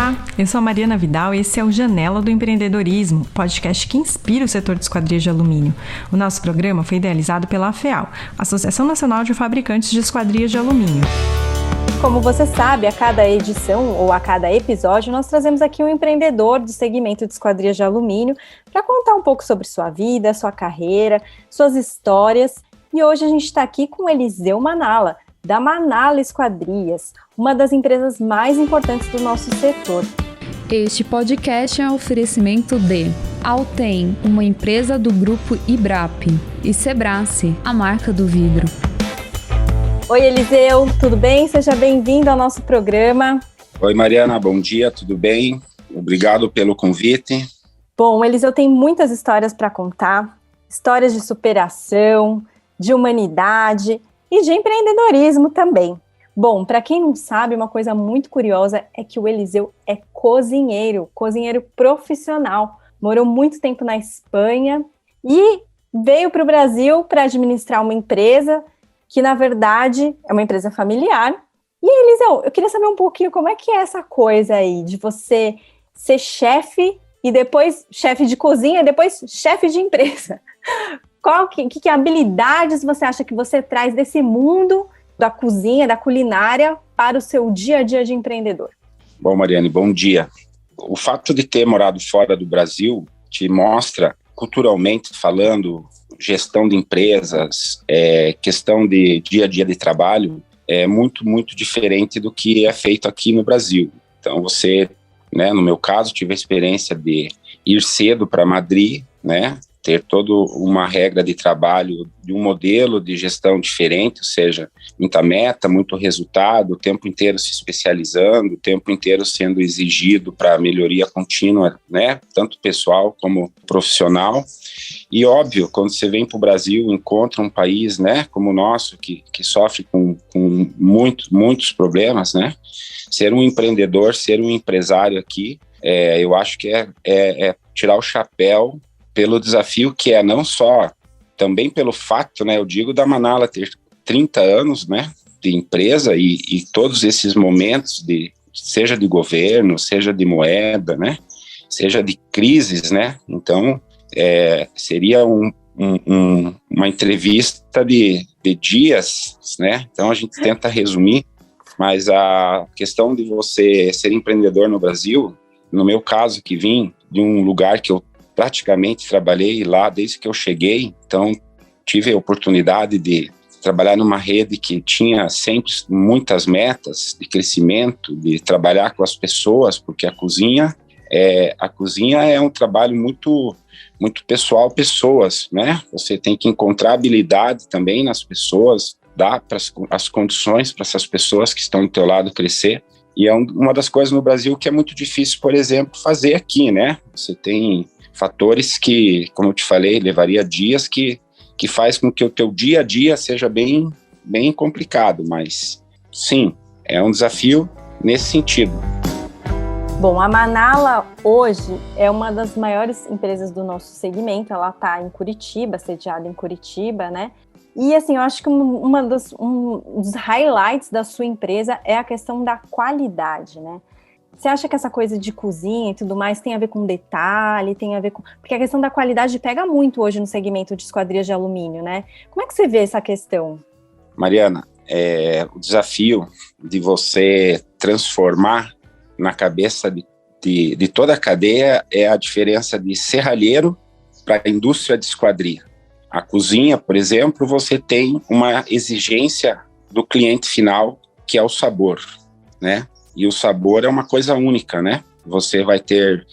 Olá, eu sou a Mariana Vidal e esse é o Janela do Empreendedorismo, podcast que inspira o setor de esquadrias de alumínio. O nosso programa foi idealizado pela AFEAL, Associação Nacional de Fabricantes de Esquadrias de Alumínio. Como você sabe, a cada edição ou a cada episódio, nós trazemos aqui um empreendedor do segmento de esquadrias de alumínio para contar um pouco sobre sua vida, sua carreira, suas histórias. E hoje a gente está aqui com o Eliseu Manala, da Manala Esquadrias, uma das empresas mais importantes do nosso setor. Este podcast é um oferecimento de Altem, uma empresa do grupo Ibrap, e Sebrace, a marca do vidro. Oi, Eliseu, tudo bem? Seja bem-vindo ao nosso programa. Oi, Mariana, bom dia, tudo bem? Obrigado pelo convite. Bom, Eliseu tem muitas histórias para contar, histórias de superação, de humanidade e de empreendedorismo também. Bom, para quem não sabe, uma coisa muito curiosa é que o Eliseu é cozinheiro profissional. Morou muito tempo na Espanha e veio para o Brasil para administrar uma empresa que, na verdade, é uma empresa familiar. E, Eliseu, eu queria saber um pouquinho como é que é essa coisa aí de você ser chefe e depois chefe de cozinha e depois chefe de empresa. Que habilidades você acha que você traz desse mundo da cozinha, da culinária, para o seu dia a dia de empreendedor? Bom, Mariane, bom dia. O fato de ter morado fora do Brasil te mostra, culturalmente falando, gestão de empresas, questão de dia a dia de trabalho, é muito, muito diferente do que é feito aqui no Brasil. Então, você, né, no meu caso, tive a experiência de ir cedo para Madrid, né, ter toda uma regra de trabalho, de um modelo de gestão diferente, ou seja, muita meta, muito resultado, o tempo inteiro se especializando, o tempo inteiro sendo exigido para melhoria contínua, né, tanto pessoal como profissional. E óbvio, quando você vem para o Brasil, encontra um país, né, como o nosso, que sofre com muitos problemas, né, ser um empreendedor, ser um empresário aqui, eu acho que é tirar o chapéu pelo desafio que é não só, também pelo fato, né, eu digo da Manala ter 30 anos, né, de empresa e todos esses momentos, seja de governo, seja de moeda, né, seja de crises, né, então seria uma entrevista de dias, né, então a gente tenta resumir, mas a questão de você ser empreendedor no Brasil, no meu caso que vim de um lugar que eu praticamente trabalhei lá desde que eu cheguei, então tive a oportunidade de trabalhar numa rede que tinha sempre muitas metas de crescimento, de trabalhar com as pessoas, porque a cozinha é um trabalho muito, muito pessoal, pessoas, né? Você tem que encontrar habilidade também nas pessoas, dar as condições para essas pessoas que estão do teu lado crescer. E é uma das coisas no Brasil que é muito difícil, por exemplo, fazer aqui, né? Você tem fatores que, como eu te falei, levaria dias que faz com que o teu dia a dia seja bem, bem complicado, mas sim, é um desafio nesse sentido. Bom, a Manala hoje é uma das maiores empresas do nosso segmento, ela está em Curitiba, sediada em Curitiba, né? E assim, eu acho que um dos highlights da sua empresa é a questão da qualidade, né? Você acha que essa coisa de cozinha e tudo mais tem a ver com detalhe, tem a ver com... Porque a questão da qualidade pega muito hoje no segmento de esquadrias de alumínio, né? Como é que você vê essa questão? Mariana, o desafio de você transformar na cabeça de toda a cadeia é a diferença de serralheiro para a indústria de esquadria. A cozinha, por exemplo, você tem uma exigência do cliente final, que é o sabor, né? E o sabor é uma coisa única, né? Você vai ter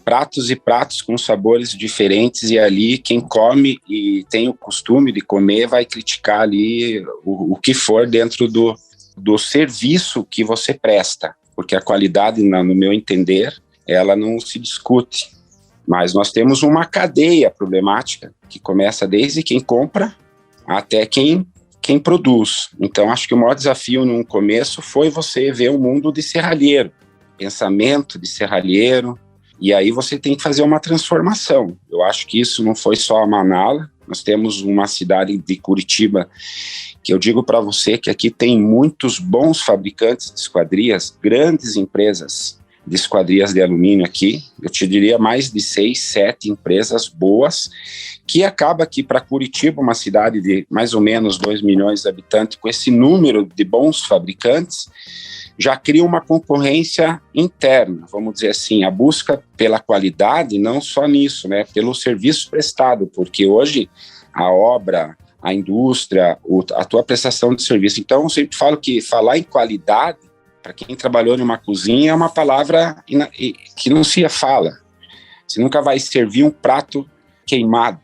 pratos e pratos com sabores diferentes e ali quem come e tem o costume de comer vai criticar ali o que for dentro do serviço que você presta, porque a qualidade, no meu entender, ela não se discute. Mas nós temos uma cadeia problemática que começa desde quem compra até quem produz. Então, acho que o maior desafio no começo foi você ver o mundo de serralheiro, pensamento de serralheiro, e aí você tem que fazer uma transformação. Eu acho que isso não foi só a Manala, nós temos uma cidade de Curitiba que eu digo para você que aqui tem muitos bons fabricantes de esquadrias, grandes empresas de esquadrias de alumínio aqui, eu te diria mais de 6, 7 empresas boas, que acaba aqui para Curitiba, uma cidade de mais ou menos 2 milhões de habitantes, com esse número de bons fabricantes, já cria uma concorrência interna, vamos dizer assim, a busca pela qualidade, não só nisso, né, pelo serviço prestado, porque hoje a obra, a indústria, a tua prestação de serviço. Então, eu sempre falo que falar em qualidade, para quem trabalhou numa cozinha, é uma palavra que não se fala. Você nunca vai servir um prato queimado,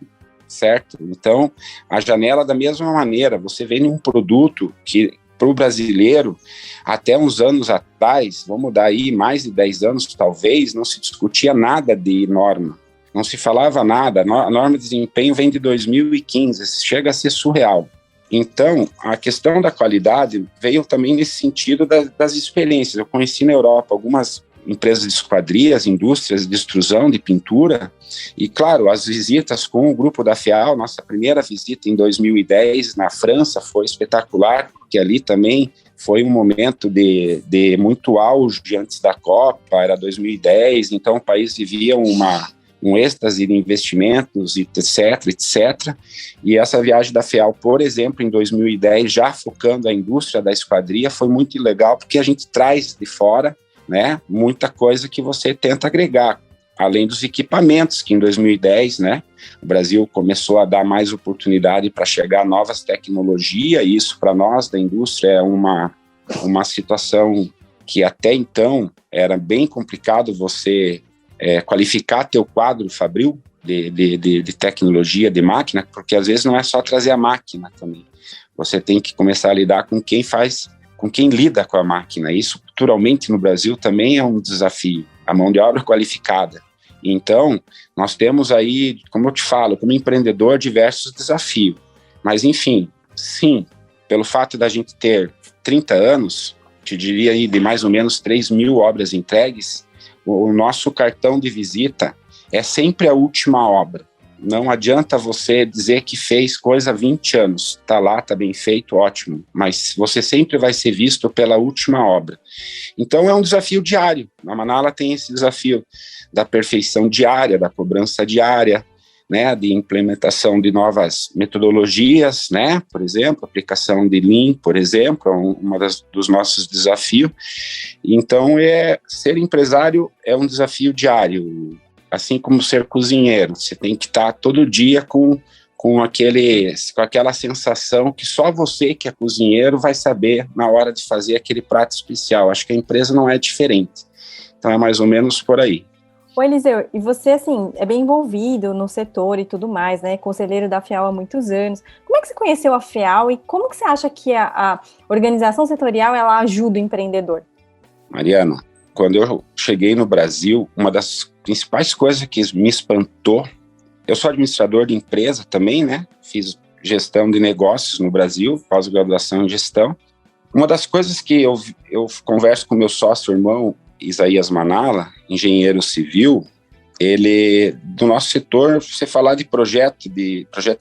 certo? Então, a janela, da mesma maneira, você vende um produto que, para o brasileiro, até uns anos atrás, vamos dar aí mais de 10 anos, talvez, não se discutia nada de norma. Não se falava nada, a norma de desempenho vem de 2015, chega a ser surreal. Então, a questão da qualidade veio também nesse sentido das experiências. Eu conheci na Europa algumas empresas de esquadrias, indústrias de extrusão, de pintura, e claro, as visitas com o grupo da FEAL, nossa primeira visita em 2010 na França foi espetacular, porque ali também foi um momento de muito auge antes da Copa, era 2010, então o país vivia um êxtase de investimentos, etc. E essa viagem da FEAL, por exemplo, em 2010, já focando a indústria da esquadria, foi muito legal, porque a gente traz de fora, né, muita coisa que você tenta agregar, além dos equipamentos, que em 2010, né, o Brasil começou a dar mais oportunidade para chegar a novas tecnologias, e isso para nós da indústria é uma situação que até então era bem complicado você qualificar teu quadro fabril de tecnologia, de máquina, porque às vezes não é só trazer a máquina também. Você tem que começar a lidar com quem lida com a máquina. Isso, culturalmente, no Brasil também é um desafio, a mão de obra qualificada. Então, nós temos aí, como eu te falo, como empreendedor, diversos desafios. Mas, enfim, sim, pelo fato da gente ter 30 anos, te diria aí de mais ou menos 3 mil obras entregues, o nosso cartão de visita é sempre a última obra. Não adianta você dizer que fez coisa há 20 anos. Está lá, está bem feito, ótimo. Mas você sempre vai ser visto pela última obra. Então é um desafio diário. A Manala tem esse desafio da perfeição diária, da cobrança diária, né, de implementação de novas metodologias, né, por exemplo, aplicação de Lean, por exemplo, dos nossos desafios. Então, ser empresário é um desafio diário, assim como ser cozinheiro. Você tem que estar todo dia com aquela sensação que só você, que é cozinheiro, vai saber na hora de fazer aquele prato especial. Acho que a empresa não é diferente. Então, é mais ou menos por aí. Ô, Eliseu, e você, assim, é bem envolvido no setor e tudo mais, né? Conselheiro da FEAL há muitos anos. Como é que você conheceu a FEAL e como que você acha que a organização setorial, ela ajuda o empreendedor? Mariano, quando eu cheguei no Brasil, uma das principais coisas que me espantou, eu sou administrador de empresa também, né? Fiz gestão de negócios no Brasil, pós-graduação em gestão. Uma das coisas que eu converso com meu sócio, irmão, Isaías Manala, engenheiro civil, do nosso setor, você falar de projeto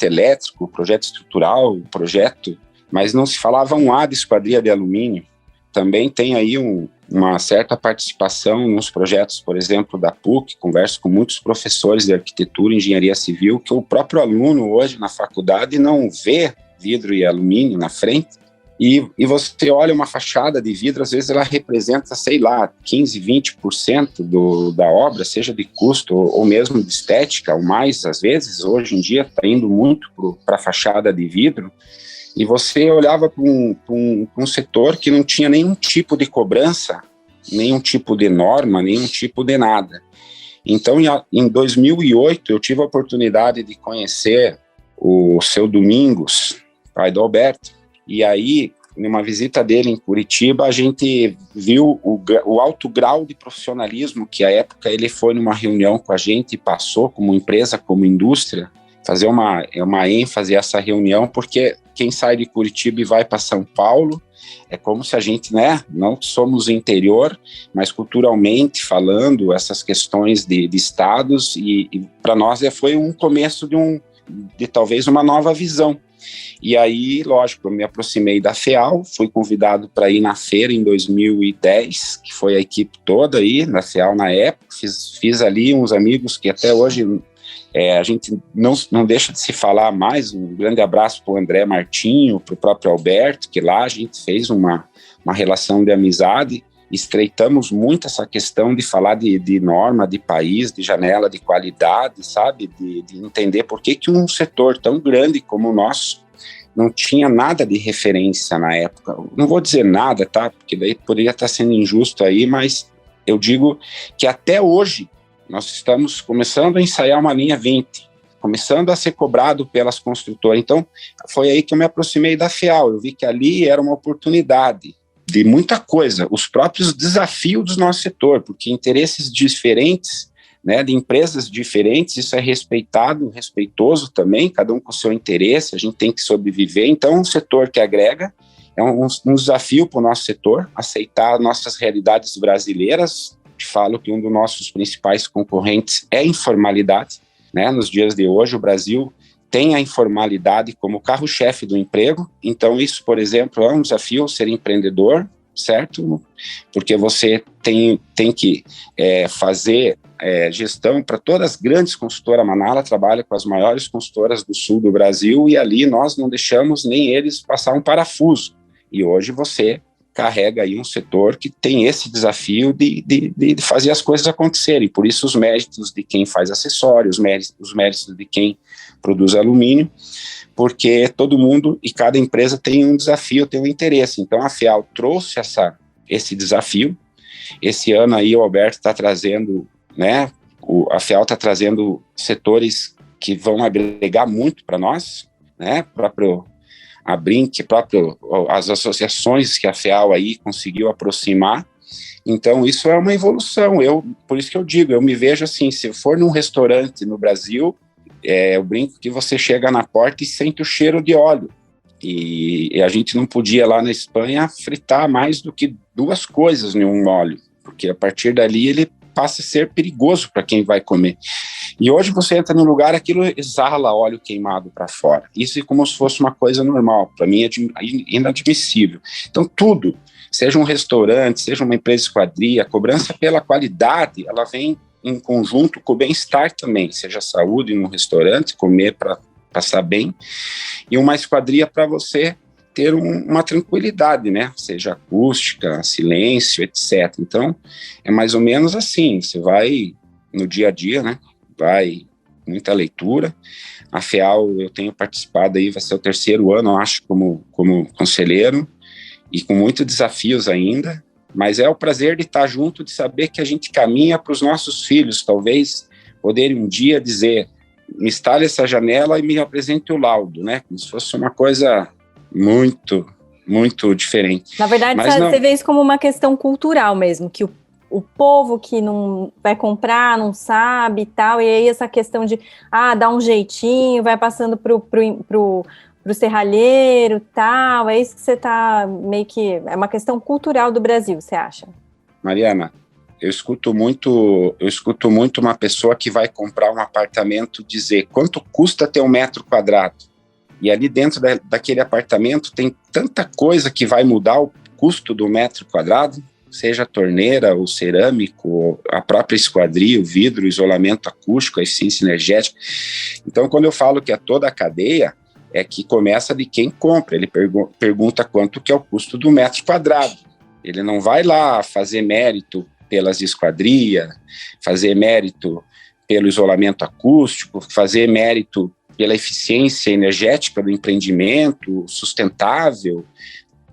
elétrico, projeto estrutural, mas não se falava um A de esquadria de alumínio. Também tem aí uma certa participação nos projetos, por exemplo, da PUC, converso com muitos professores de arquitetura e engenharia civil, que o próprio aluno hoje na faculdade não vê vidro e alumínio na frente. E você olha uma fachada de vidro, às vezes ela representa, sei lá, 15, 20% da obra, seja de custo ou mesmo de estética, ou mais, às vezes, hoje em dia está indo muito para a fachada de vidro, e você olhava para um setor que não tinha nenhum tipo de cobrança, nenhum tipo de norma, nenhum tipo de nada. Então, em 2008, eu tive a oportunidade de conhecer o seu Domingos, pai do Alberto. E aí, numa visita dele em Curitiba, a gente viu o alto grau de profissionalismo que, à época, ele foi numa reunião com a gente e passou como empresa, como indústria, fazer uma ênfase a essa reunião, porque quem sai de Curitiba e vai para São Paulo, é como se a gente, né, não somos interior, mas culturalmente falando, essas questões de estados, e para nós foi um começo de talvez uma nova visão. E aí, lógico, eu me aproximei da FEAL, fui convidado para ir na feira em 2010, que foi a equipe toda aí da FEAL na época, fiz ali uns amigos que até hoje a gente não deixa de se falar mais. Um grande abraço para o André Martinho, para o próprio Alberto, que lá a gente fez uma relação de amizade, estreitamos muito essa questão de falar de norma, de país, de janela, de qualidade, sabe, de entender por que um setor tão grande como o nosso não tinha nada de referência na época. Não vou dizer nada, tá, porque daí poderia estar sendo injusto aí, mas eu digo que até hoje nós estamos começando a ensaiar uma linha 20, começando a ser cobrado pelas construtoras. Então, foi aí que eu me aproximei da FEAL. Eu vi que ali era uma oportunidade de muita coisa, os próprios desafios do nosso setor, porque interesses diferentes, né, de empresas diferentes, isso é respeitoso também, cada um com o seu interesse, a gente tem que sobreviver. Então, um setor que agrega é um desafio para o nosso setor, aceitar nossas realidades brasileiras. Te falo que um dos nossos principais concorrentes é a informalidade, né? Nos dias de hoje, o Brasil tem a informalidade como carro-chefe do emprego. Então, isso, por exemplo, é um desafio, ser empreendedor, certo? Porque você tem que fazer gestão para todas as grandes consultoras. A Manala trabalha com as maiores consultoras do sul do Brasil e ali nós não deixamos nem eles passar um parafuso. E hoje você carrega aí um setor que tem esse desafio de fazer as coisas acontecerem. Por isso os méritos de quem faz acessórios, os méritos de quem produz alumínio, porque todo mundo e cada empresa tem um desafio, tem um interesse. Então a FEAL trouxe esse desafio. Esse ano aí o Alberto está trazendo, né, a FEAL está trazendo setores que vão agregar muito para nós, né, a Brinq, as associações que a FEAL aí conseguiu aproximar. Então isso é uma evolução. Por isso que eu digo, eu me vejo assim, se eu for num restaurante no Brasil, eu brinco que você chega na porta e sente o cheiro de óleo. E a gente não podia lá na Espanha fritar mais do que 2 coisas em um óleo, porque a partir dali ele passa a ser perigoso para quem vai comer. E hoje você entra num lugar, aquilo exala óleo queimado para fora. Isso é como se fosse uma coisa normal. Para mim é inadmissível. Então tudo, seja um restaurante, seja uma empresa de esquadria, a cobrança pela qualidade, ela vem em conjunto com o bem-estar também, seja saúde num restaurante, comer para passar bem, e uma esquadria para você ter uma tranquilidade, né? Seja acústica, silêncio, etc. Então, é mais ou menos assim, você vai no dia a dia, né? Vai muita leitura. A FEAL, eu tenho participado aí, vai ser o 3º ano, eu acho, como conselheiro, e com muitos desafios ainda, mas é o prazer de estar junto, de saber que a gente caminha para os nossos filhos, talvez poderem um dia dizer, me instale essa janela e me apresente o laudo, né? Como se fosse uma coisa muito, muito diferente. Na verdade, você vê isso como uma questão cultural mesmo, que o povo que não vai comprar, não sabe e tal, e aí essa questão de, dá um jeitinho, vai passando pro serralheiro e tal, é isso que você está meio que... É uma questão cultural do Brasil, você acha? Mariana, eu escuto muito uma pessoa que vai comprar um apartamento dizer quanto custa ter 1 metro quadrado. E ali dentro daquele apartamento tem tanta coisa que vai mudar o custo do metro quadrado, seja a torneira, o cerâmico, a própria esquadria, o vidro, o isolamento acústico, a eficiência energética. Então, quando eu falo que é toda a cadeia, é que começa de quem compra. Ele pergunta quanto que é o custo do metro quadrado. Ele não vai lá fazer mérito pelas esquadrias, fazer mérito pelo isolamento acústico, fazer mérito pela eficiência energética do empreendimento sustentável.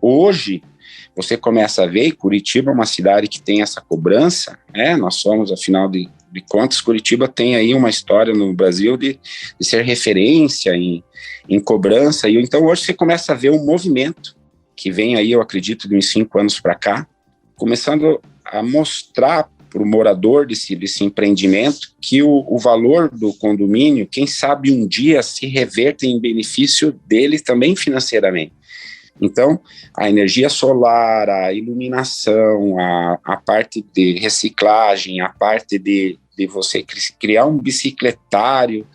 Hoje, você começa a ver, e Curitiba é uma cidade que tem essa cobrança, né? Nós somos, afinal de contas, Curitiba tem aí uma história no Brasil de ser referência em cobrança, e então hoje você começa a ver um movimento que vem aí, eu acredito, de uns 5 anos para cá, começando a mostrar para o morador desse empreendimento que o valor do condomínio, quem sabe um dia se reverta em benefício dele também financeiramente. Então, a energia solar, a iluminação, a parte de reciclagem, a parte de você criar um bicicletário,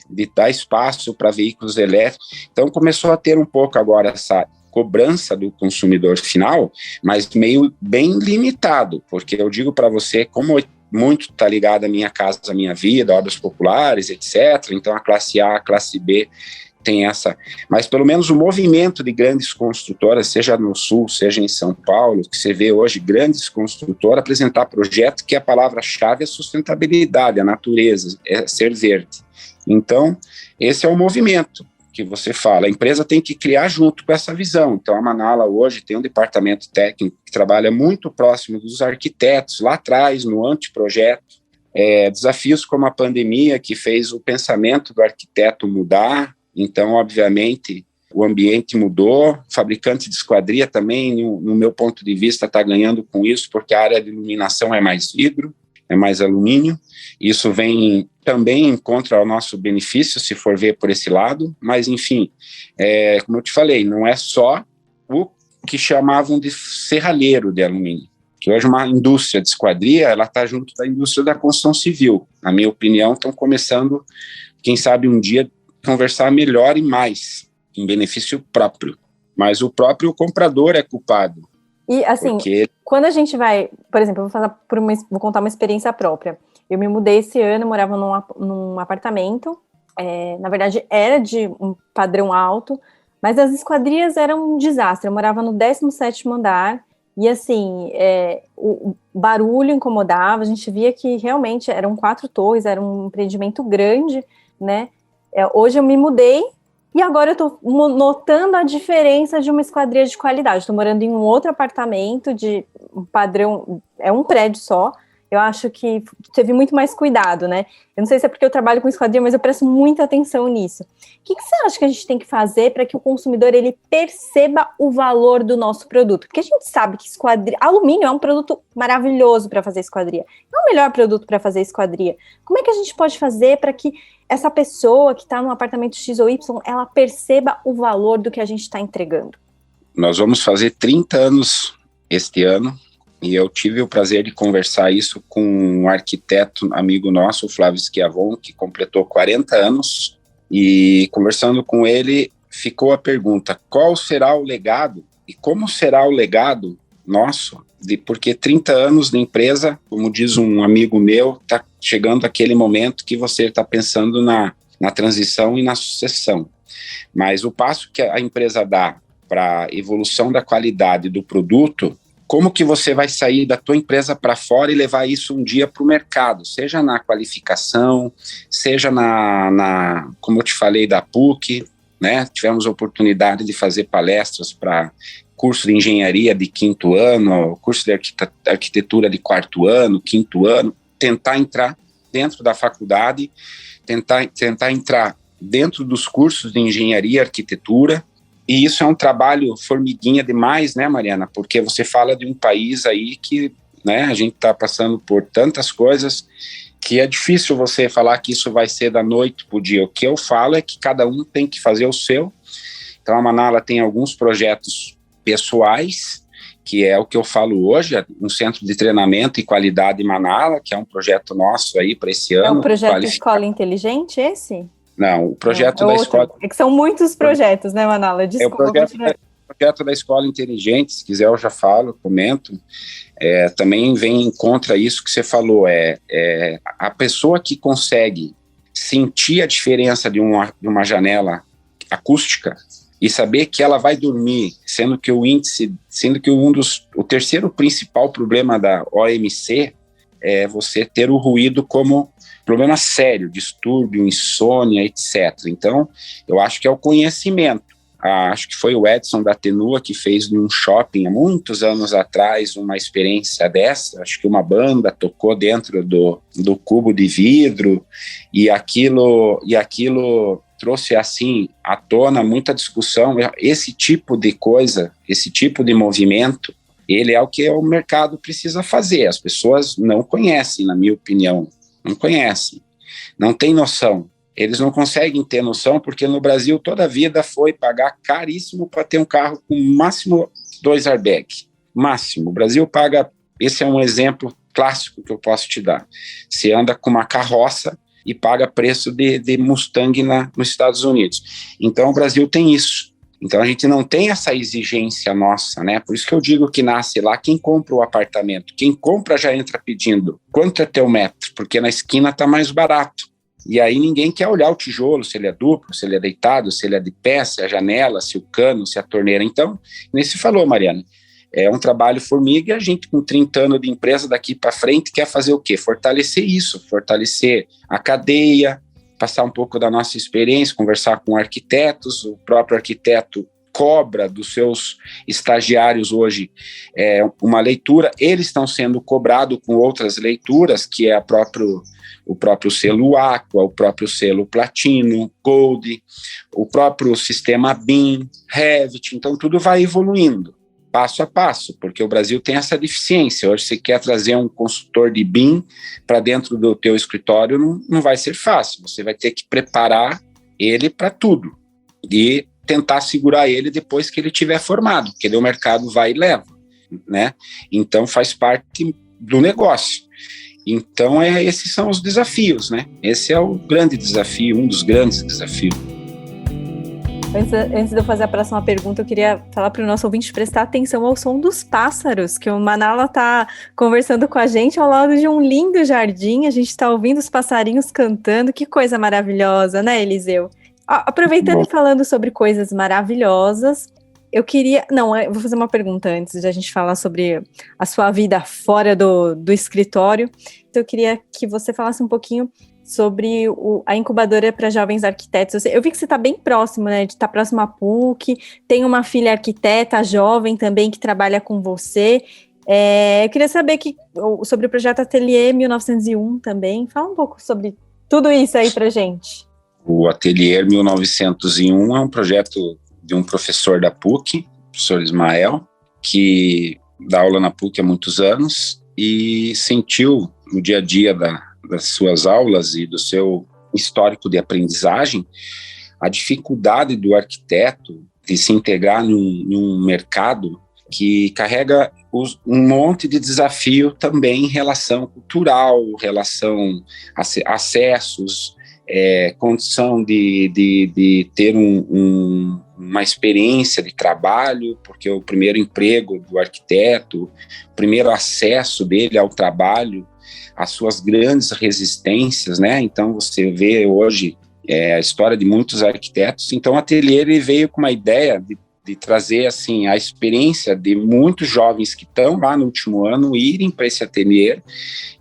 de dar espaço para veículos elétricos. Então, começou a ter um pouco agora essa cobrança do consumidor final, mas meio bem limitado, porque eu digo para você, como muito está ligado à Minha Casa Minha Vida, obras populares, etc., então a classe A, a classe B, tem essa, mas pelo menos o movimento de grandes construtoras, seja no Sul, seja em São Paulo, que você vê hoje grandes construtoras apresentar projetos que a palavra-chave é sustentabilidade, a natureza, é ser verde. Então, esse é o movimento que você fala, a empresa tem que criar junto com essa visão. Então, a Manala hoje tem um departamento técnico que trabalha muito próximo dos arquitetos, lá atrás, no anteprojeto, desafios como a pandemia, que fez o pensamento do arquiteto mudar. Então, obviamente, o ambiente mudou, o fabricante de esquadria também, no meu ponto de vista, está ganhando com isso, porque a área de iluminação é mais vidro, é mais alumínio. Isso vem também contra o nosso benefício, se for ver por esse lado, mas, enfim, como eu te falei, não é só o que chamavam de serralheiro de alumínio, que hoje uma indústria de esquadria, ela está junto da indústria da construção civil. Na minha opinião, estão começando, quem sabe um dia, conversar melhor e mais, em benefício próprio. Mas o próprio comprador é culpado. E, assim, quando a gente vai... Por exemplo, vou contar uma experiência própria. Eu me mudei esse ano, morava num apartamento. Na verdade, era de um padrão alto, mas as esquadrias eram um desastre. Eu morava no 17º andar, e, assim, o barulho incomodava. A gente via que, realmente, eram 4 torres, era um empreendimento grande, né? Hoje eu me mudei e agora eu estou notando a diferença de uma esquadria de qualidade. Estou morando em um outro apartamento de um padrão, é um prédio só. Eu acho que teve muito mais cuidado, né? Eu não sei se é porque eu trabalho com esquadria, mas eu presto muita atenção nisso. O que você acha que a gente tem que fazer para que o consumidor ele perceba o valor do nosso produto? Porque a gente sabe que alumínio é um produto maravilhoso para fazer esquadria. É o melhor produto para fazer esquadria. Como é que a gente pode fazer para que essa pessoa que está no apartamento X ou Y, ela perceba o valor do que a gente está entregando? Nós vamos fazer 30 anos este ano, e eu tive o prazer de conversar isso com um arquiteto amigo nosso, o Flávio Schiavon, que completou 40 anos, e conversando com ele, ficou a pergunta, qual será o legado, e como será o legado nosso, porque 30 anos de empresa, como diz um amigo meu, está chegando aquele momento que você está pensando na transição e na sucessão, mas o passo que a empresa dá para a evolução da qualidade do produto, como que você vai sair da tua empresa para fora e levar isso um dia para o mercado, seja na qualificação, seja como eu te falei, da PUC, né? Tivemos a oportunidade de fazer palestras para curso de engenharia de 5º ano, curso de arquitetura de 4º ano, 5º ano, tentar entrar dentro da faculdade, tentar entrar dentro dos cursos de engenharia e arquitetura. E isso é um trabalho formiguinha demais, né, Mariana? Porque você fala de um país aí que, né, a gente está passando por tantas coisas que é difícil você falar que isso vai ser da noite para o dia. O que eu falo é que cada um tem que fazer o seu. Então, a Manala tem alguns projetos pessoais, que é o que eu falo hoje, um centro de treinamento e qualidade Manala, que é um projeto nosso aí para esse ano. É um projeto Escola Inteligente, esse? Não, o projeto da escola... É que são muitos projetos, né, Manala? Desculpa. É o projeto da Escola Inteligente, se quiser eu já falo, comento. Também vem contra isso que você falou, a pessoa que consegue sentir a diferença de uma janela acústica e saber que ela vai dormir, sendo que o terceiro principal problema da OMC é você ter o ruído como problema sério, distúrbio, insônia, etc. Então, eu acho que é o conhecimento. Acho que foi o Edson da Tenua que fez num shopping há muitos anos atrás uma experiência dessa. Acho que uma banda tocou dentro do cubo de vidro e aquilo trouxe assim à tona muita discussão. Esse tipo de coisa, esse tipo de movimento, ele é o que o mercado precisa fazer. As pessoas não conhecem, na minha opinião. Não conhecem, não tem noção. Eles não conseguem ter noção, porque no Brasil toda a vida foi pagar caríssimo para ter um carro com máximo 2 airbags. Máximo. O Brasil paga, esse é um exemplo clássico que eu posso te dar. Você anda com uma carroça e paga preço de Mustang nos Estados Unidos. Então o Brasil tem isso. Então a gente não tem essa exigência nossa, né? Por isso que eu digo que nasce lá quem compra o apartamento. Quem compra já entra pedindo quanto é teu metro, porque na esquina está mais barato. E aí ninguém quer olhar o tijolo, se ele é duplo, se ele é deitado, se ele é de pé, se é a janela, se o cano, se a torneira. Então, nem se falou, Mariana, é um trabalho formiga e a gente com 30 anos de empresa daqui para frente quer fazer o quê? Fortalecer isso, fortalecer a cadeia, passar um pouco da nossa experiência, conversar com arquitetos. O próprio arquiteto cobra dos seus estagiários hoje uma leitura, eles estão sendo cobrados com outras leituras, que é o próprio selo Aqua, o próprio selo Platino, Gold, o próprio sistema BIM, Revit. Então tudo vai evoluindo, passo a passo, porque o Brasil tem essa deficiência. Hoje você quer trazer um consultor de BIM para dentro do teu escritório, não vai ser fácil, você vai ter que preparar ele para tudo e tentar segurar ele depois que ele estiver formado, porque o mercado vai e leva, né? Então faz parte do negócio. Então esses são os desafios, né? Esse é o grande desafio, um dos grandes desafios. Antes de eu fazer a próxima pergunta, eu queria falar para o nosso ouvinte prestar atenção ao som dos pássaros, que o Manala está conversando com a gente ao lado de um lindo jardim, a gente está ouvindo os passarinhos cantando, que coisa maravilhosa, né, Eliseu? Aproveitando e falando sobre coisas maravilhosas, eu vou fazer uma pergunta antes de a gente falar sobre a sua vida fora do escritório. Então eu queria que você falasse um pouquinho sobre a incubadora para jovens arquitetos. Eu vi que você está bem próximo, né, de estar próximo à PUC, tem uma filha arquiteta jovem também que trabalha com você. Eu queria saber sobre o projeto Ateliê 1901 também. Fala um pouco sobre tudo isso aí para gente. O Ateliê 1901 é um projeto de um professor da PUC, o professor Ismael, que dá aula na PUC há muitos anos e sentiu no dia a dia das suas aulas e do seu histórico de aprendizagem a dificuldade do arquiteto de se integrar num mercado que carrega um monte de desafio também em relação cultural, relação a acessos, condição de ter uma experiência de trabalho, porque o primeiro emprego do arquiteto, o primeiro acesso dele ao trabalho, as suas grandes resistências, né? Então você vê hoje a história de muitos arquitetos. Então o Ateliê ele veio com uma ideia de trazer assim a experiência de muitos jovens que estão lá no último ano irem para esse ateliê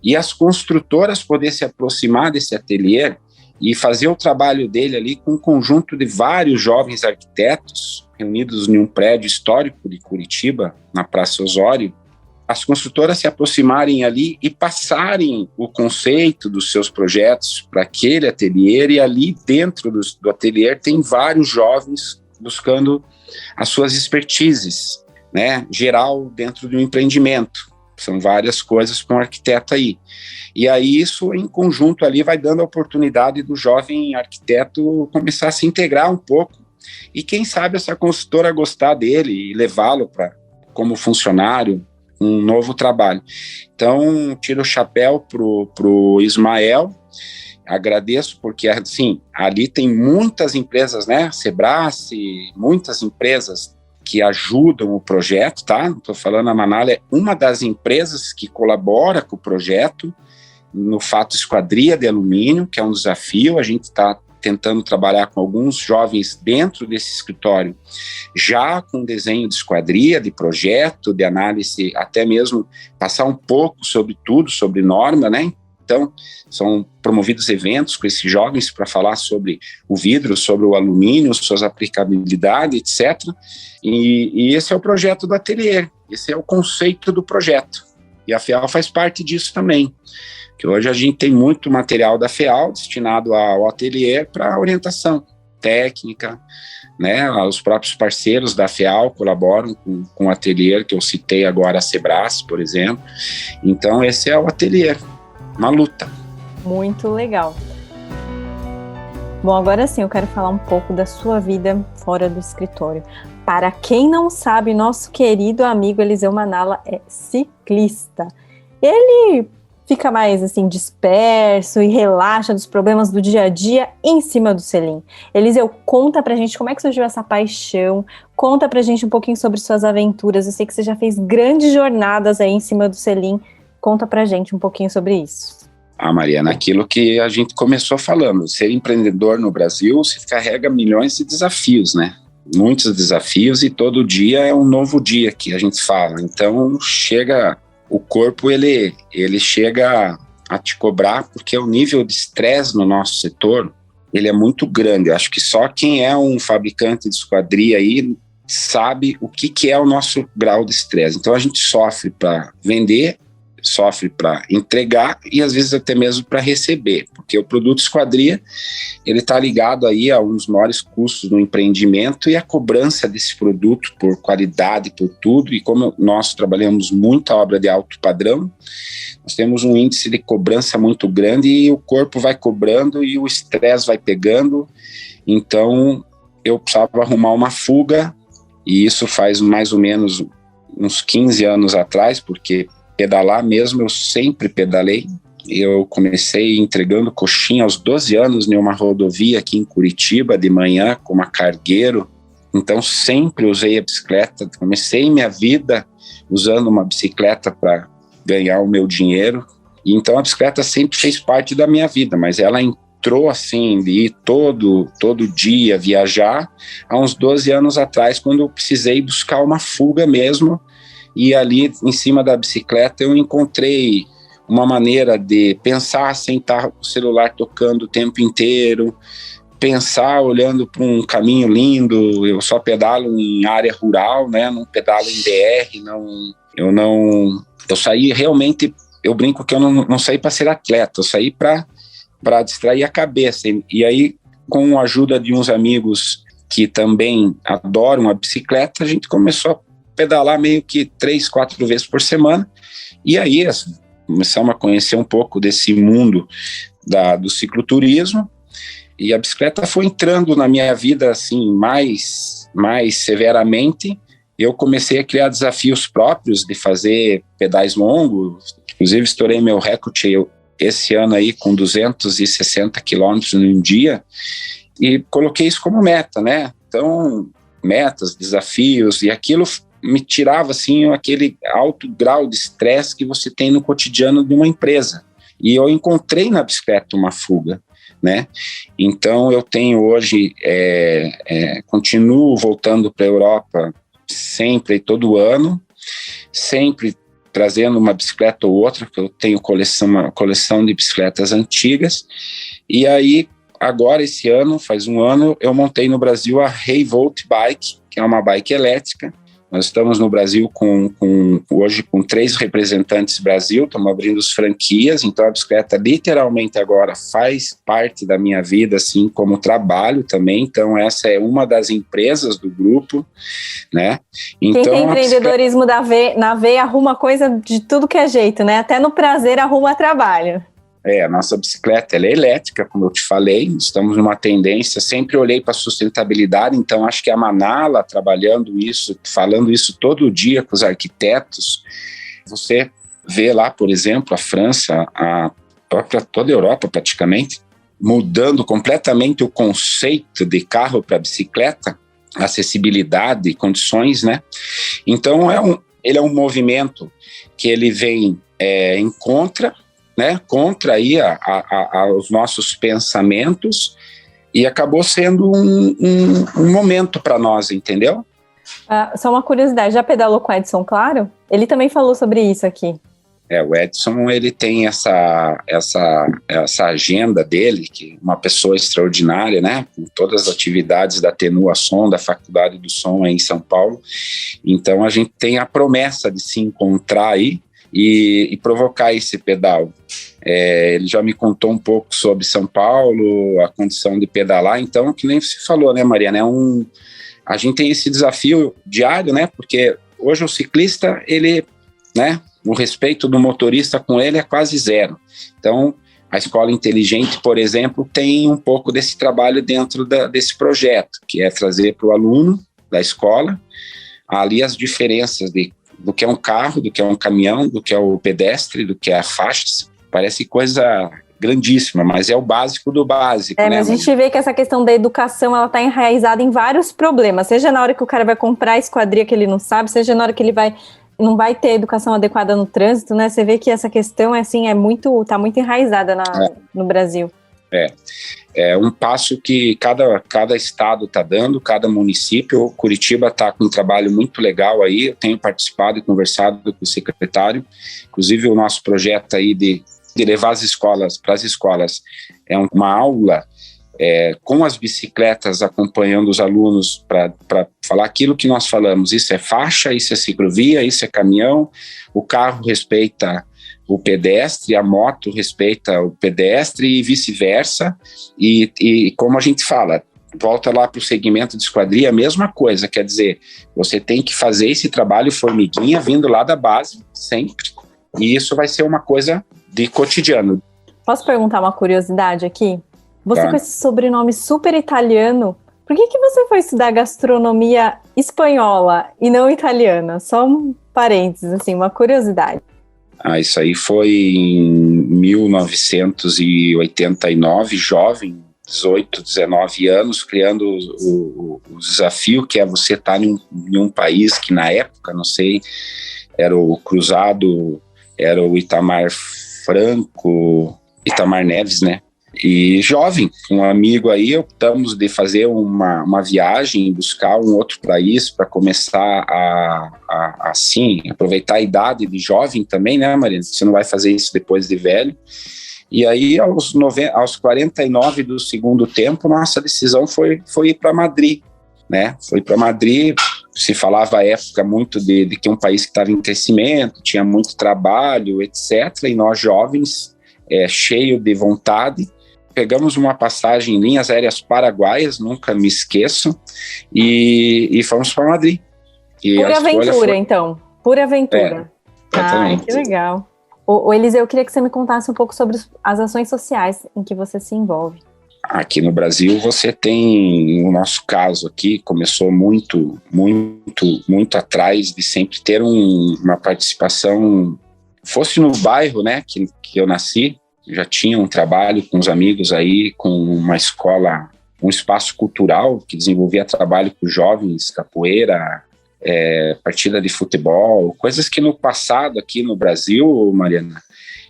e as construtoras poderem se aproximar desse ateliê e fazer o trabalho dele ali com um conjunto de vários jovens arquitetos reunidos em um prédio histórico de Curitiba, na Praça Osório, as construtoras se aproximarem ali e passarem o conceito dos seus projetos para aquele ateliê, e ali dentro do ateliê tem vários jovens buscando as suas expertises, né, geral dentro de um empreendimento. São várias coisas para um arquiteto aí. E aí isso em conjunto ali vai dando a oportunidade do jovem arquiteto começar a se integrar um pouco e quem sabe essa consultora gostar dele e levá-lo como funcionário, um novo trabalho. Então, tiro o chapéu pro Ismael, agradeço porque, assim, ali tem muitas empresas, né, Sebrae, muitas empresas que ajudam o projeto, tá? Estou falando, a Manala é uma das empresas que colabora com o projeto, no Fato Esquadria de Alumínio, que é um desafio, a gente está tentando trabalhar com alguns jovens dentro desse escritório, já com desenho de esquadria, de projeto, de análise, até mesmo passar um pouco sobre tudo, sobre norma, né? Então, são promovidos eventos com esses jovens para falar sobre o vidro, sobre o alumínio, suas aplicabilidades, etc. E esse é o projeto do ateliê, esse é o conceito do projeto. E a FEAL faz parte disso também, que hoje a gente tem muito material da FEAL destinado ao ateliê para orientação técnica, né? Os próprios parceiros da FEAL colaboram com o ateliê, que eu citei agora, a Sebrae, por exemplo. Então, esse é o ateliê. Uma luta. Muito legal. Bom, agora sim, eu quero falar um pouco da sua vida fora do escritório. Para quem não sabe, nosso querido amigo Eliseu Manala é ciclista. Ele fica mais assim disperso e relaxa dos problemas do dia a dia em cima do selim. Eliseu, conta pra gente como é que surgiu essa paixão, conta pra gente um pouquinho sobre suas aventuras. Eu sei que você já fez grandes jornadas aí em cima do selim. Conta pra gente um pouquinho sobre isso. Mariana, aquilo que a gente começou falando, ser empreendedor no Brasil se carrega milhões de desafios, né? Muitos desafios, e todo dia é um novo dia que a gente fala. Então o corpo ele chega a te cobrar, porque o nível de estresse no nosso setor, ele é muito grande. Eu acho que só quem é um fabricante de esquadria aí sabe o que é o nosso grau de estresse. Então a gente sofre para vender, sofre para entregar e às vezes até mesmo para receber, porque o produto esquadria, ele está ligado aí a uns maiores custos no empreendimento, e a cobrança desse produto por qualidade, por tudo, e como nós trabalhamos muita obra de alto padrão, nós temos um índice de cobrança muito grande, e o corpo vai cobrando e o estresse vai pegando. Então eu precisava arrumar uma fuga, e isso faz mais ou menos uns 15 anos atrás, porque pedalar mesmo, eu sempre pedalei. Eu comecei entregando coxinha aos 12 anos em uma rodovia aqui em Curitiba, de manhã, com uma cargueiro. Então, sempre usei a bicicleta. Comecei minha vida usando uma bicicleta para ganhar o meu dinheiro. E então, a bicicleta sempre fez parte da minha vida, mas ela entrou assim, de ir todo dia viajar, há uns 12 anos atrás, quando eu precisei buscar uma fuga mesmo. E ali, em cima da bicicleta, eu encontrei uma maneira de pensar sem estar com o celular tocando o tempo inteiro, pensar olhando para um caminho lindo. Eu só pedalo em área rural, né? Não pedalo em BR, eu saí realmente, eu brinco que eu não saí para ser atleta, eu saí para distrair a cabeça. E aí, com a ajuda de uns amigos que também adoram a bicicleta, a gente começou a pedalar meio que 3, 4 vezes por semana, e aí começamos a conhecer um pouco desse mundo do cicloturismo, e a bicicleta foi entrando na minha vida assim mais severamente. Eu comecei a criar desafios próprios de fazer pedais longos, inclusive estourei meu recorde esse ano aí com 260 quilômetros num dia, e coloquei isso como meta, né? Então, metas, desafios, e aquilo me tirava assim aquele alto grau de estresse que você tem no cotidiano de uma empresa. E eu encontrei na bicicleta uma fuga, né? Então eu tenho hoje, continuo voltando para a Europa sempre, todo ano, sempre trazendo uma bicicleta ou outra, que eu tenho uma coleção de bicicletas antigas. E aí, agora esse ano, faz um ano, eu montei no Brasil a Revolt Bike, que é uma bike elétrica. Nós estamos no Brasil hoje com 3 representantes Brasil, estamos abrindo as franquias, então a bicicleta literalmente agora faz parte da minha vida, assim como trabalho também. Então essa é uma das empresas do grupo, né? Então, quem tem empreendedorismo na veia arruma coisa de tudo que é jeito, né? Até no prazer arruma trabalho. A nossa bicicleta ela é elétrica, como eu te falei, estamos numa tendência, sempre olhei para a sustentabilidade, então acho que a Manala, trabalhando isso, falando isso todo dia com os arquitetos, você vê lá, por exemplo, a França, toda a Europa praticamente, mudando completamente o conceito de carro para bicicleta, acessibilidade, condições, né? Então ele é um movimento que ele vem em contra aí os nossos pensamentos, e acabou sendo um momento para nós, entendeu? Só uma curiosidade, já pedalou com o Edson Claro? Ele também falou sobre isso aqui. O Edson, ele tem essa agenda dele, que é uma pessoa extraordinária, né? Com todas as atividades da Tenua Som, da Faculdade do Som aí em São Paulo. Então a gente tem a promessa de se encontrar aí e provocar esse pedal. Ele já me contou um pouco sobre São Paulo, a condição de pedalar. Então, que nem você falou, né, Mariana? A gente tem esse desafio diário, né? Porque hoje o ciclista, ele, né, o respeito do motorista com ele é quase zero. Então, A Escola Inteligente, por exemplo, tem um pouco desse trabalho dentro desse projeto, que é trazer para o aluno da escola ali as diferenças do que é um carro, do que é um caminhão, do que é o pedestre, do que é a faixa. Parece coisa grandíssima, mas é o básico do básico, né? Mas a gente vê que essa questão da educação, ela está enraizada em vários problemas, seja na hora que o cara vai comprar a esquadria que ele não sabe, seja na hora que ele não vai ter educação adequada no trânsito, né? Você vê que essa questão, assim, tá muito enraizada no Brasil. É um passo que cada estado está dando, cada município. Curitiba está com um trabalho muito legal aí, eu tenho participado e conversado com o secretário, inclusive o nosso projeto aí de levar as escolas para as escolas é uma aula com as bicicletas acompanhando os alunos para falar aquilo que nós falamos, isso é faixa, isso é ciclovia, isso é caminhão, o carro respeita o pedestre, a moto respeita o pedestre e vice-versa, e como a gente fala, volta lá para o segmento de esquadria, a mesma coisa, quer dizer, você tem que fazer esse trabalho formiguinha vindo lá da base, sempre, e isso vai ser uma coisa de cotidiano. Posso perguntar uma curiosidade aqui? Você Tá. com esse sobrenome super italiano, por que você foi estudar gastronomia espanhola e não italiana? Só um parênteses, assim, uma curiosidade. Isso aí foi em 1989, jovem, 18, 19 anos, criando o desafio que é você estar em um país que na época, não sei, era o Cruzado, era o Itamar Franco, Itamar Neves, né? E jovem, um amigo aí, optamos de fazer uma viagem, buscar um outro país para começar assim, aproveitar a idade de jovem também, né, Marina? Você não vai fazer isso depois de velho. E aí, aos 49 do segundo tempo, nossa decisão foi ir para Madrid, né? Foi para Madrid, se falava à época muito de que um país que estava em crescimento, tinha muito trabalho, etc. E nós jovens, cheio de vontade, pegamos uma passagem em linhas aéreas paraguaias, nunca me esqueço, e fomos para Madrid. E pura aventura, então. Pura aventura. Exatamente. Que legal. Ô, Eliseu, eu queria que você me contasse um pouco sobre as ações sociais em que você se envolve. Aqui no Brasil você tem, o nosso caso aqui, começou muito atrás de sempre ter uma participação, fosse no bairro, né, que eu nasci, já tinha um trabalho com os amigos aí, com uma escola, um espaço cultural que desenvolvia trabalho com jovens, capoeira, partida de futebol, coisas que no passado aqui no Brasil, Mariana,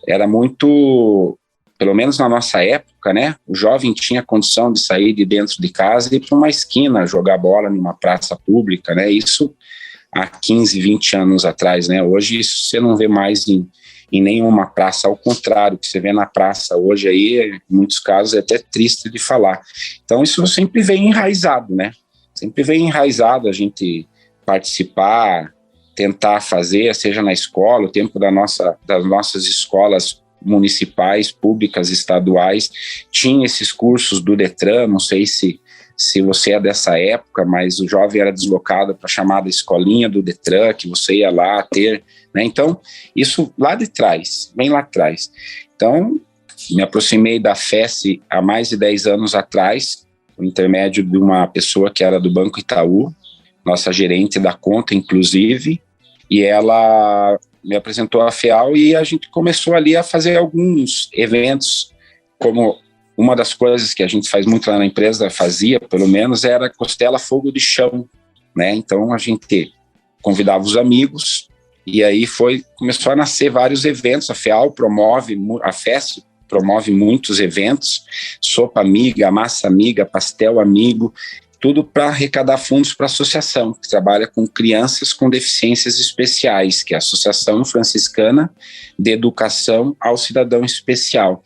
era muito, pelo menos na nossa época, né, o jovem tinha condição de sair de dentro de casa e ir para uma esquina jogar bola numa praça pública, né, isso há 15, 20 anos atrás, né, hoje isso você não vê mais em nenhuma praça, ao contrário, o que você vê na praça hoje aí, em muitos casos, é até triste de falar. Então, isso sempre vem enraizado, né? Sempre vem enraizado a gente participar, tentar fazer, seja na escola, o tempo das nossas escolas municipais, públicas, estaduais, tinha esses cursos do Detran, não sei se você é dessa época, mas o jovem era deslocado para a chamada escolinha do Detran, que você ia lá ter, né? Então, isso lá de trás, bem lá atrás. Então, me aproximei da FES há mais de 10 anos atrás, por intermédio de uma pessoa que era do Banco Itaú, nossa gerente da conta, inclusive, e ela me apresentou a FEAL e a gente começou ali a fazer alguns eventos, como uma das coisas que a gente faz muito lá na empresa, fazia pelo menos, era costela fogo de chão, né? Então a gente convidava os amigos e aí começou a nascer vários eventos. A FEAL a FES promove muitos eventos, sopa amiga, massa amiga, pastel amigo, tudo para arrecadar fundos para a associação, que trabalha com crianças com deficiências especiais, que é a Associação Franciscana de Educação ao Cidadão Especial.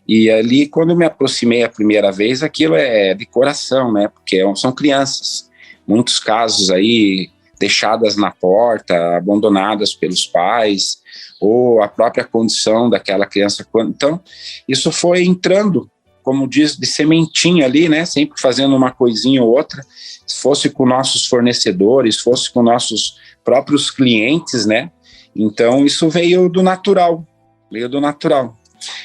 E ali, quando eu me aproximei a primeira vez, aquilo é de coração, né? Porque são crianças, muitos casos aí deixadas na porta, abandonadas pelos pais, ou a própria condição daquela criança. Então, isso foi entrando, como diz, de sementinha ali, né? Sempre fazendo uma coisinha ou outra, fosse com nossos fornecedores, fosse com nossos próprios clientes, né? Então, isso veio do natural.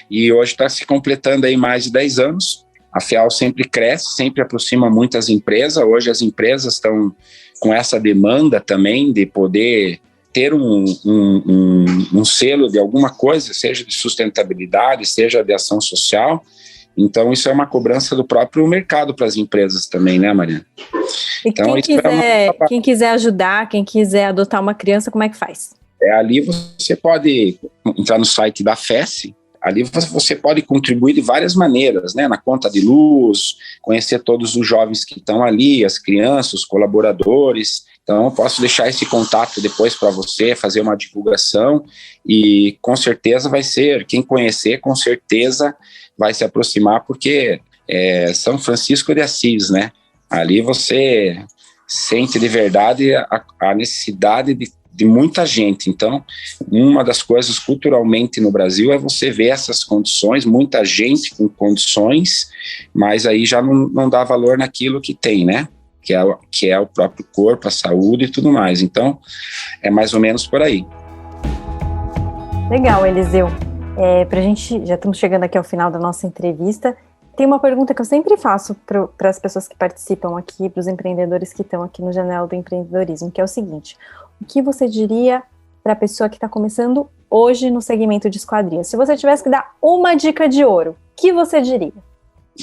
e hoje está se completando aí mais de 10 anos. A FEAL sempre cresce, sempre aproxima muitas empresas. Hoje as empresas estão com essa demanda também de poder ter um selo de alguma coisa, seja de sustentabilidade, seja de ação social. Então, isso é uma cobrança do próprio mercado para as empresas também, né, Mariana? E então, quem quiser ajudar, quem quiser adotar uma criança, como é que faz? Ali você pode entrar no site da FES, ali você pode contribuir de várias maneiras, né? Na conta de luz, conhecer todos os jovens que estão ali, as crianças, os colaboradores. Então, eu posso deixar esse contato depois para você, fazer uma divulgação, e com certeza vai ser, quem conhecer, com certeza vai se aproximar, porque São Francisco de Assis, né? Ali você sente de verdade a necessidade de muita gente. Então, uma das coisas culturalmente no Brasil é você ver essas condições, muita gente com condições, mas aí já não dá valor naquilo que tem, né? Que é o próprio corpo, a saúde e tudo mais. Então, é mais ou menos por aí. Legal, Eliseu. Pra gente, já estamos chegando aqui ao final da nossa entrevista. Tem uma pergunta que eu sempre faço para as pessoas que participam aqui, para os empreendedores que estão aqui no Janela do Empreendedorismo, que é o seguinte: o que você diria para a pessoa que está começando hoje no segmento de esquadrias? Se você tivesse que dar uma dica de ouro, o que você diria?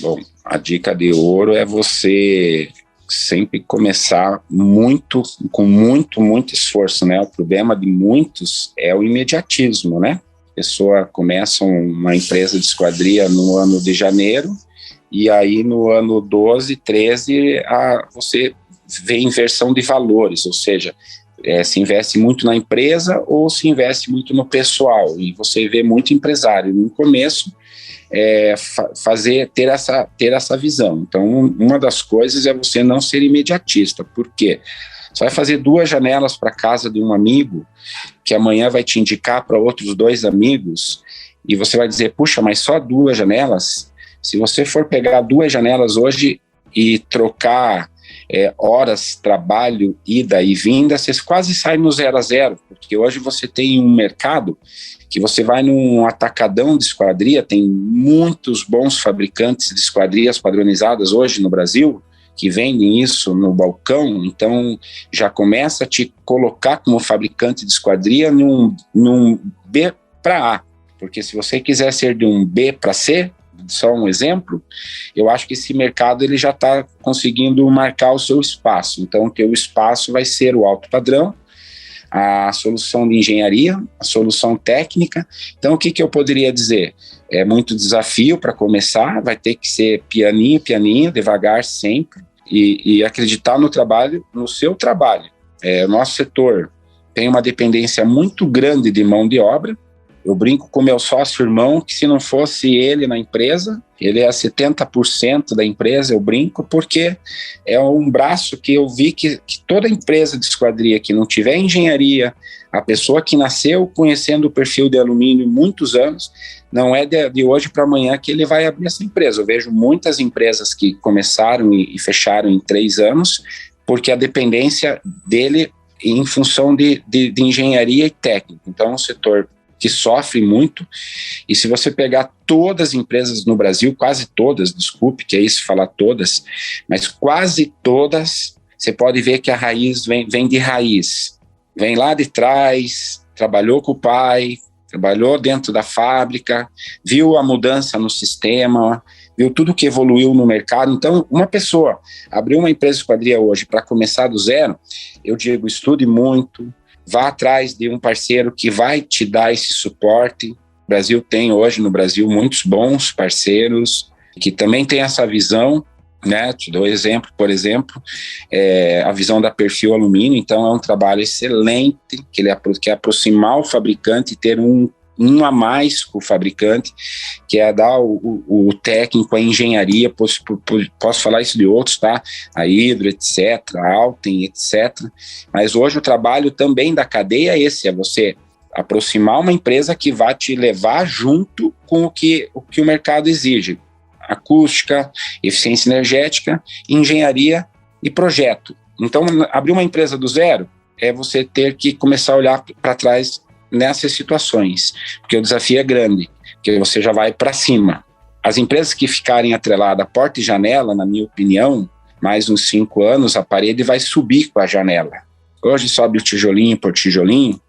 Bom, a dica de ouro é você sempre começar com muito esforço, né? O problema de muitos é o imediatismo, né? A pessoa começa uma empresa de esquadria no ano de janeiro, e aí no ano 12, 13, você vê inversão de valores, ou seja, se investe muito na empresa ou se investe muito no pessoal, e você vê muito empresário no começo ter essa visão. Então, uma das coisas é você não ser imediatista. Por quê? Você vai fazer 2 janelas para casa de um amigo, que amanhã vai te indicar para outros 2 amigos, e você vai dizer, puxa, mas só 2 janelas? Se você for pegar 2 janelas hoje e trocar horas, trabalho, ida e vinda, você quase sai no 0 a 0, porque hoje você tem um mercado que você vai num atacadão de esquadria, tem muitos bons fabricantes de esquadrias padronizadas hoje no Brasil, que vendem isso no balcão. Então já começa a te colocar como fabricante de esquadria num B para A, porque se você quiser ser de um B para C, só um exemplo, eu acho que esse mercado ele já está conseguindo marcar o seu espaço. Então o teu espaço vai ser o alto padrão, a solução de engenharia, a solução técnica. Então o que eu poderia dizer? É muito desafio para começar, vai ter que ser pianinho, devagar sempre, e acreditar no trabalho, no seu trabalho. O nosso setor tem uma dependência muito grande de mão de obra. Eu brinco com meu sócio-irmão que se não fosse ele na empresa, ele é 70% da empresa, eu brinco, porque é um braço que eu vi que toda empresa de esquadria que não tiver engenharia, a pessoa que nasceu conhecendo o perfil de alumínio muitos anos, não é de hoje para amanhã que ele vai abrir essa empresa. Eu vejo muitas empresas que começaram e fecharam em 3 anos, porque a dependência dele em função de engenharia e técnica. Então é um setor que sofre muito, e se você pegar todas as empresas no Brasil, quase todas, desculpe que é isso falar todas, mas quase todas, você pode ver que a raiz vem de raiz, vem lá de trás, trabalhou com o pai, trabalhou dentro da fábrica, viu a mudança no sistema, viu tudo que evoluiu no mercado. Então, uma pessoa abriu uma empresa de esquadria hoje para começar do zero, eu digo, estude muito, vá atrás de um parceiro que vai te dar esse suporte. O Brasil tem hoje, no Brasil, muitos bons parceiros que também têm essa visão, né? Te dou exemplo, por exemplo, a visão da Perfil Alumínio. Então é um trabalho excelente, que ele quer aproximar o fabricante e ter um a mais com o fabricante, que é dar o técnico, a engenharia, posso falar isso de outros, tá? A Hydro, etc., a Alten, etc. Mas hoje o trabalho também da cadeia é esse, é você aproximar uma empresa que vai te levar junto com o que o mercado exige. Acústica, eficiência energética, engenharia e projeto. Então, abrir uma empresa do zero é você ter que começar a olhar para trás nessas situações, porque o desafio é grande. porque você já vai para cima. As empresas que ficarem atreladas a porta e janela, na minha opinião, mais uns 5 anos, a parede vai subir com a janela. Hoje sobe o tijolinho por tijolinho,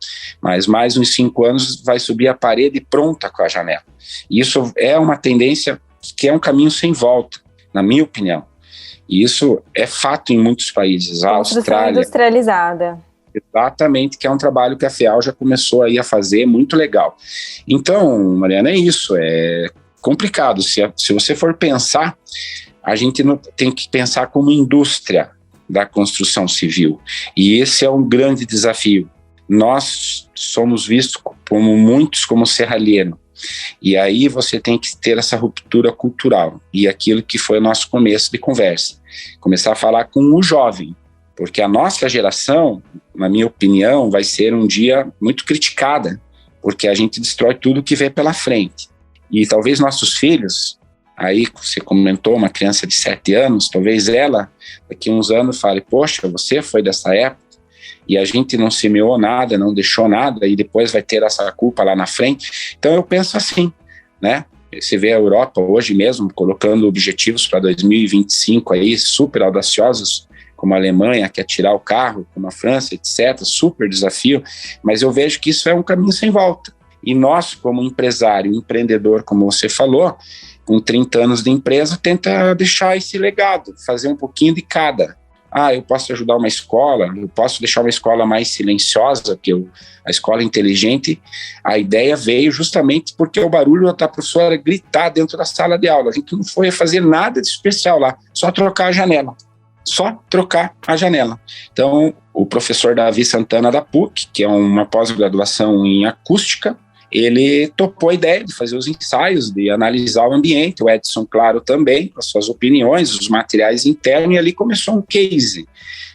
mas mais uns 5 anos vai subir a parede pronta com a janela. E isso é uma tendência que é um caminho sem volta, na minha opinião. E isso é fato em muitos países. A Austrália, industrializada. Exatamente, que é um trabalho que a FEAL já começou aí a fazer, muito legal. Então, Mariana, é isso, é complicado. Se você for pensar, a gente não tem que pensar como indústria da construção civil. E esse é um grande desafio. Nós somos vistos como muitos como serralheiro. E aí você tem que ter essa ruptura cultural. E aquilo que foi o nosso começo de conversa. Começar a falar com o jovem. Porque a nossa geração, na minha opinião, vai ser um dia muito criticada. Porque a gente destrói tudo que vem pela frente. E talvez nossos filhos, aí você comentou, uma criança de 7 anos, talvez ela, daqui a uns anos, fale, poxa, você foi dessa época, e a gente não semeou nada, não deixou nada, e depois vai ter essa culpa lá na frente. Então eu penso assim, né? Você vê a Europa hoje mesmo, colocando objetivos para 2025 aí, super audaciosos, como a Alemanha quer tirar o carro, como a França, etc., super desafio, mas eu vejo que isso é um caminho sem volta. E nós, como empresário, empreendedor, como você falou, com 30 anos de empresa, tenta deixar esse legado, fazer um pouquinho de cada. Eu posso ajudar uma escola, eu posso deixar uma escola mais silenciosa, que a escola inteligente, a ideia veio justamente porque o barulho da professora gritar dentro da sala de aula. A gente não foi fazer nada de especial lá, só trocar a janela. Só trocar a janela. Então, o professor Davi Santana da PUC, que é uma pós-graduação em acústica, ele topou a ideia de fazer os ensaios, de analisar o ambiente, o Edson, claro, também, com as suas opiniões, os materiais internos, e ali começou um case,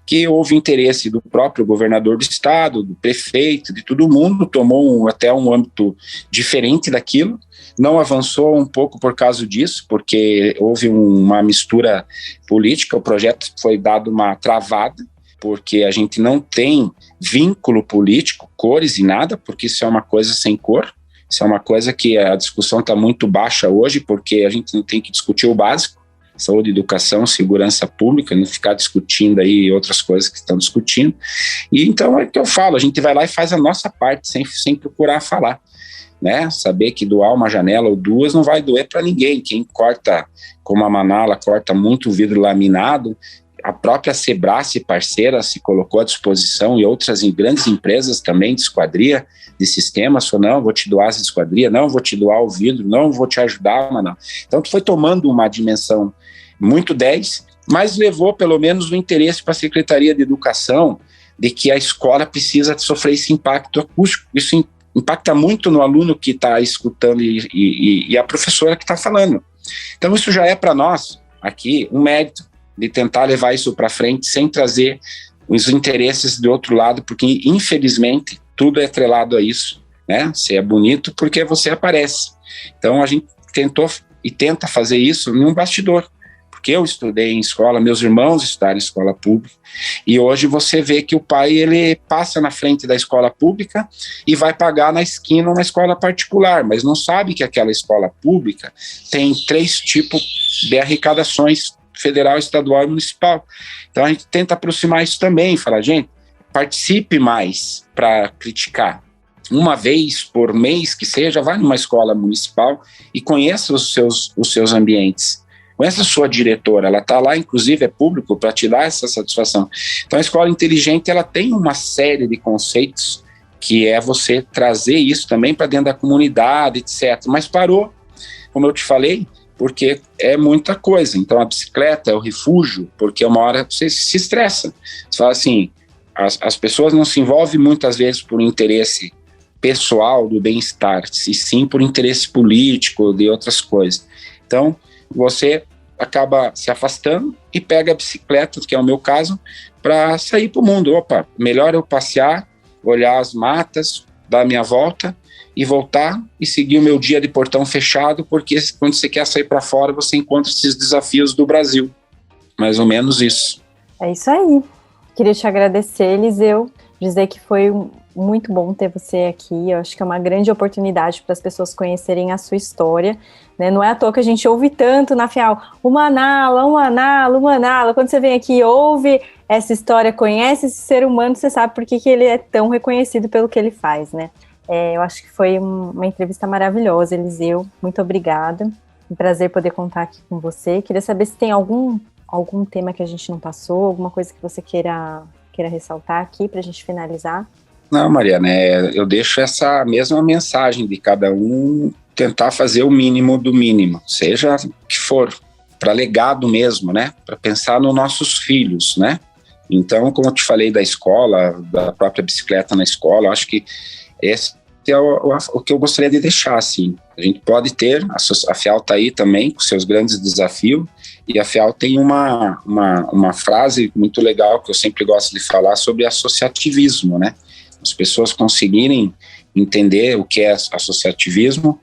que houve interesse do próprio governador do estado, do prefeito, de todo mundo, tomou até um âmbito diferente daquilo, não avançou um pouco por causa disso, porque houve uma mistura política, o projeto foi dado uma travada, porque a gente não tem vínculo político, cores e nada, porque isso é uma coisa sem cor, isso é uma coisa que a discussão está muito baixa hoje, porque a gente não tem que discutir o básico, saúde, educação, segurança pública, não ficar discutindo aí outras coisas que estão discutindo. E então é o que eu falo, a gente vai lá e faz a nossa parte, sem procurar falar, né? Saber que doar uma janela ou 2 não vai doer para ninguém. Quem corta, como a Manala, corta muito vidro laminado, a própria Sebrae, parceira, se colocou à disposição, e outras grandes empresas também de esquadria, de sistemas, falou, não, vou te doar as esquadrias, não, vou te doar o vidro, não, vou te ajudar, mas não. Então, foi tomando uma dimensão muito 10, mas levou pelo menos o interesse para a Secretaria de Educação de que a escola precisa sofrer esse impacto acústico. Isso impacta muito no aluno que está escutando e a professora que está falando. Então, isso já é para nós, aqui, um mérito de tentar levar isso para frente sem trazer os interesses do outro lado, porque, infelizmente, tudo é atrelado a isso, né? Você é bonito porque você aparece. Então, a gente tentou e tenta fazer isso num bastidor, porque eu estudei em escola, meus irmãos estudaram em escola pública, e hoje você vê que o pai, ele passa na frente da escola pública e vai pagar na esquina uma escola particular, mas não sabe que aquela escola pública tem 3 tipos de arrecadações, federal, estadual e municipal. Então a gente tenta aproximar isso também, falar, gente, participe mais para criticar. Uma vez por mês que seja, vai numa escola municipal e conheça os seus ambientes. Conheça a sua diretora, ela está lá, inclusive é público, para te dar essa satisfação. Então a escola inteligente, ela tem uma série de conceitos que é você trazer isso também para dentro da comunidade, etc. Mas parou, como eu te falei, porque é muita coisa. Então a bicicleta é o refúgio, porque uma hora você se estressa. Você fala assim, as pessoas não se envolvem muitas vezes por interesse pessoal do bem-estar, e sim por interesse político, de outras coisas. Então você acaba se afastando e pega a bicicleta, que é o meu caso, para sair para o mundo. Opa, melhor eu passear, olhar as matas, dar a minha volta e voltar e seguir o meu dia de portão fechado, porque quando você quer sair para fora, você encontra esses desafios do Brasil. Mais ou menos isso. É isso aí. Queria te agradecer, Eliseu, dizer que foi muito bom ter você aqui. Eu acho que é uma grande oportunidade para as pessoas conhecerem a sua história, né? Não é à toa que a gente ouve tanto na FIAL, uma Nala. Quando você vem aqui, ouve essa história, conhece esse ser humano, você sabe por que ele é tão reconhecido pelo que ele faz, né? Eu acho que foi uma entrevista maravilhosa, Eliseu. Muito obrigada. Um prazer poder contar aqui com você. Queria saber se tem algum tema que a gente não passou, alguma coisa que você queira ressaltar aqui para a gente finalizar. Não, Mariana, eu deixo essa mesma mensagem de cada um tentar fazer o mínimo do mínimo, seja o que for, para legado mesmo, né? Para pensar nos nossos filhos, né? Então, como eu te falei da escola, da própria bicicleta na escola, eu acho que esse é o que eu gostaria de deixar, assim. A gente pode ter, a FIAL está aí também com seus grandes desafios, e a FIAL tem uma frase muito legal que eu sempre gosto de falar sobre associativismo, né? As pessoas conseguirem entender o que é associativismo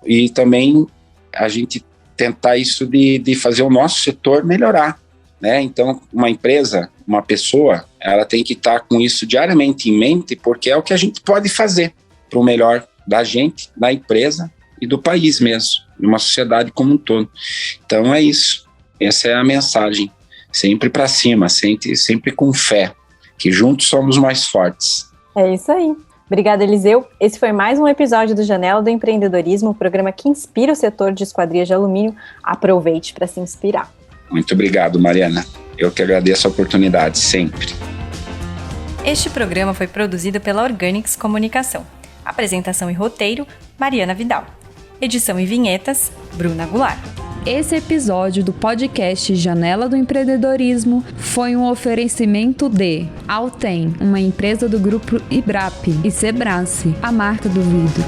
e também a gente tentar isso de fazer o nosso setor melhorar, né? Então, uma empresa, uma pessoa, ela tem que estar com isso diariamente em mente, porque é o que a gente pode fazer para o melhor da gente, da empresa e do país mesmo, de uma sociedade como um todo. Então é isso, essa é a mensagem, sempre para cima, sempre com fé, que juntos somos mais fortes. É isso aí. Obrigada, Eliseu. Esse foi mais um episódio do Janela do Empreendedorismo, o programa que inspira o setor de esquadrias de alumínio. Aproveite para se inspirar. Muito obrigado, Mariana. Eu que agradeço a oportunidade, sempre. Este programa foi produzido pela Organics Comunicação. Apresentação e roteiro, Mariana Vidal. Edição e vinhetas, Bruna Goulart. Esse episódio do podcast Janela do Empreendedorismo foi um oferecimento de Alten, uma empresa do grupo Ibrap, e Sebrace, a marca do vidro.